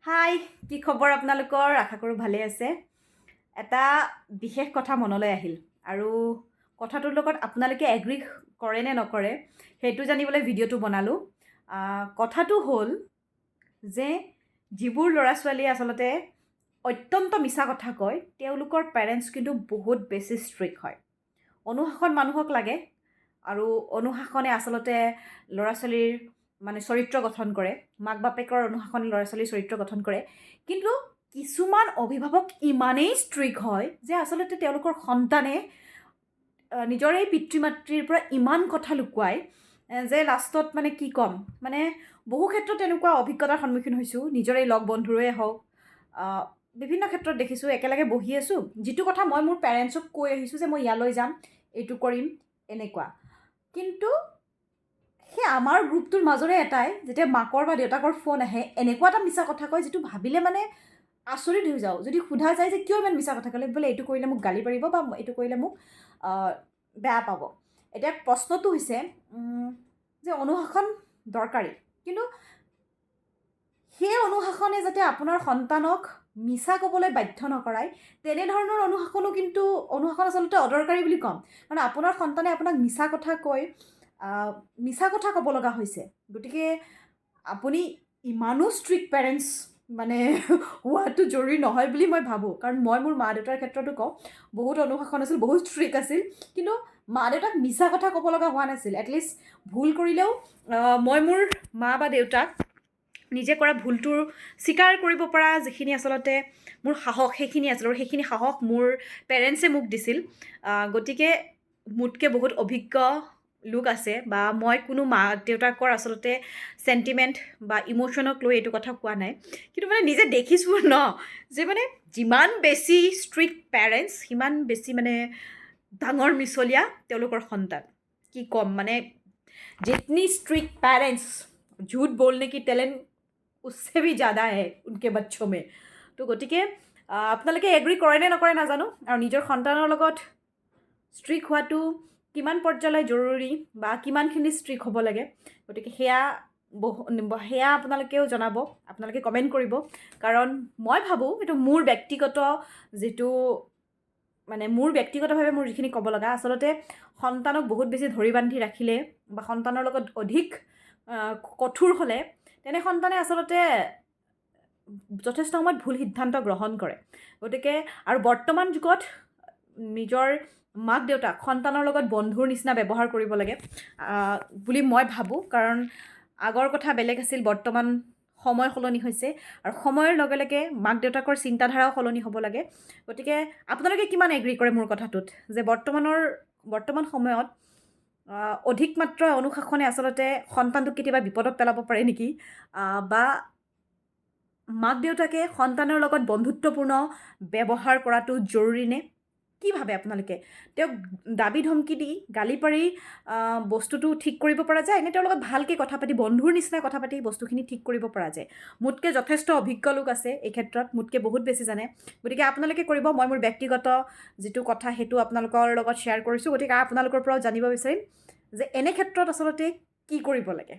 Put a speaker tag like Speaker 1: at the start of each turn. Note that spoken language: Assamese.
Speaker 1: হাই, কি খবৰ আপোনালোকৰ? আশা কৰোঁ ভালে আছে। এটা বিশেষ কথা মনলৈ আহিল আৰু কথাটোৰ লগত আপোনালোকে এগ্ৰী কৰে নে নকৰে সেইটো জানিবলৈ ভিডিঅ'টো বনালোঁ। কথাটো হ'ল যে যিবোৰ ল'ৰা ছোৱালীয়ে আচলতে অত্যন্ত মিছা কথা কয় তেওঁলোকৰ পেৰেণ্টছ কিন্তু বহুত বেছি ষ্ট্ৰিক্ট হয়। অনুশাসন মানুহক লাগে আৰু অনুশাসনে আচলতে ল'ৰা ছোৱালীৰ চৰিত্ৰ গঠন কৰে। মাক বাপেকৰ অনুশাসনে ল'ৰা ছোৱালীৰ চৰিত্ৰ গঠন কৰে, কিন্তু কিছুমান অভিভাৱক ইমানেই ষ্ট্ৰিক্ট হয় যে আচলতে তেওঁলোকৰ সন্তানে নিজৰে পিতৃ মাতৃৰ পৰা ইমান কথা লুকুৱায় যে লাষ্টত কি ক'ম, বহু ক্ষেত্ৰত তেনেকুৱা অভিজ্ঞতাৰ সন্মুখীন হৈছোঁ। নিজৰে লগ বন্ধুৰে হওক, বিভিন্ন ক্ষেত্ৰত দেখিছোঁ। একেলগে বহি আছোঁ, যিটো কথা মই মোৰ পেৰেণ্টছক কৈ আহিছোঁ যে মই ইয়ালৈ যাম, এইটো কৰিম, এনেকুৱা, কিন্তু সেই আমাৰ গ্ৰুপটোৰ মাজৰে এটাই যেতিয়া মাকৰ বা দেউতাকৰ ফোন আহে এনেকুৱা এটা মিছা কথা কয় যিটো ভাবিলে আচৰিত হৈ যাওঁ। যদি সোধা যায় যে কিয় ইমান মিছা কথা ক'লে, বোলে এইটো কৰিলে মোক গালি পাৰিব বা এইটো কৰিলে মোক বেয়া পাব। এতিয়া প্ৰশ্নটো হৈছে যে অনুশাসন দৰকাৰী, কিন্তু সেই অনুশাসনে যাতে আপোনাৰ সন্তানক মিছা ক'বলৈ বাধ্য নকৰায়, তেনেধৰণৰ অনুশাসন আচলতে অদৰকাৰী বুলি ক'ম। কাৰণ আপোনাৰ সন্তানে আপোনাক মিছা কথা কৈ মিছা কথা ক'ব লগা হৈছে, গতিকে আপুনি ইমানো ষ্ট্ৰিক্ট পেৰেণ্টছ হোৱাটো জৰুৰী নহয় বুলি মই ভাবোঁ। কাৰণ মই মোৰ মা দেউতাৰ ক্ষেত্ৰতো কওঁ, বহুত অনুশাসন আছিল, বহুত ষ্ট্ৰিক্ট আছিল, কিন্তু মা দেউতাক মিছা কথা ক'ব লগা হোৱা নাছিল। এটলিষ্ট ভুল কৰিলেও মই মোৰ মা বা দেউতাক নিজে কৰা ভুলটোৰ স্বীকাৰ কৰিব পৰা যিখিনি আচলতে মোৰ সাহস সেইখিনি আছিল, আৰু সেইখিনি সাহস মোৰ পেৰেণ্টছে মোক দিছিল। গতিকে মোতকৈ বহুত অভিজ্ঞ লোক আছে, বা মই কোনো মাক দেউতাকৰ আচলতে চেণ্টিমেণ্ট বা ইম'শ্যনক লৈ এইটো কথা কোৱা নাই, কিন্তু নিজে দেখিছোঁ যে যিমান বেছি ষ্ট্ৰিক্ট পেৰেণ্টছ সিমান বেছি ডাঙৰ মিছলীয়া তেওঁলোকৰ সন্তান। কি ক'ম, जितनी स्ट्रिक्ट पेरेंट्स झूठ बोलने की टैलेंट उससे भी ज़्यादा है उनके बच्चों में। তো গতিকে আপোনালোকে এগ্ৰী কৰে নে নকৰে নাজানো, আৰু নিজৰ সন্তানৰ লগত ষ্ট্ৰিক্ট হোৱাটো কিমান পৰ্যায়লৈ জৰুৰী বা কিমানখিনি ষ্ট্ৰিক্ট হ'ব লাগে, গতিকে সেয়া আপোনালোকেও জনাব, আপোনালোকে কমেণ্ট কৰিব। কাৰণ মই ভাবোঁ এইটো মোৰ ব্যক্তিগতভাৱে মোৰ যিখিনি ক'ব লগা, আচলতে সন্তানক বহুত বেছি ধৰি বান্ধি ৰাখিলে বা সন্তানৰ লগত অধিক কঠোৰ হ'লে তেনে সন্তানে আচলতে যথেষ্ট সময়ত ভুল সিদ্ধান্ত গ্ৰহণ কৰে। গতিকে আৰু বৰ্তমান যুগত নিজৰ মাক দেউতাক সন্তানৰ লগত বন্ধুৰ নিচিনা ব্যৱহাৰ কৰিব লাগে বুলি মই ভাবোঁ। কাৰণ আগৰ কথা বেলেগ আছিল, বৰ্তমান সময় সলনি হৈছে, আৰু সময়ৰ লগে লগে মাক দেউতাকৰ চিন্তাধাৰাও সলনি হ'ব লাগে। গতিকে আপোনালোকে কিমান এগ্ৰী কৰে মোৰ কথাটোত, যে বৰ্তমান সময়ত অধিক মাত্ৰা অনুশাসনে আচলতে সন্তানটোক কেতিয়াবা বিপদত পেলাব পাৰে নেকি, বা মাক দেউতাকে সন্তানৰ লগত বন্ধুত্বপূৰ্ণ ব্যৱহাৰ কৰাটো জৰুৰী নে? কি ভাবে আপোনালোকে? তেওঁক দাবী ধমকি দি গালি পাৰি বস্তুটো ঠিক কৰিব পৰা যায়, নে তেওঁৰ লগত ভালকৈ কথা পাতি বন্ধুৰ নিচিনা কথা পাতি বস্তুখিনি ঠিক কৰিব পৰা যায়? মোতকৈ যথেষ্ট অভিজ্ঞ লোক আছে এই ক্ষেত্ৰত, মোতকৈ বহুত বেছি জানে। গতিকে আপোনালোকে কৰিব। মই মোৰ ব্যক্তিগত যিটো কথা সেইটো আপোনালোকৰ লগত শ্বেয়াৰ কৰিছোঁ। গতিকে আপোনালোকৰ পৰাও জানিব বিচাৰিম যে এনে ক্ষেত্ৰত আচলতে কি কৰিব লাগে।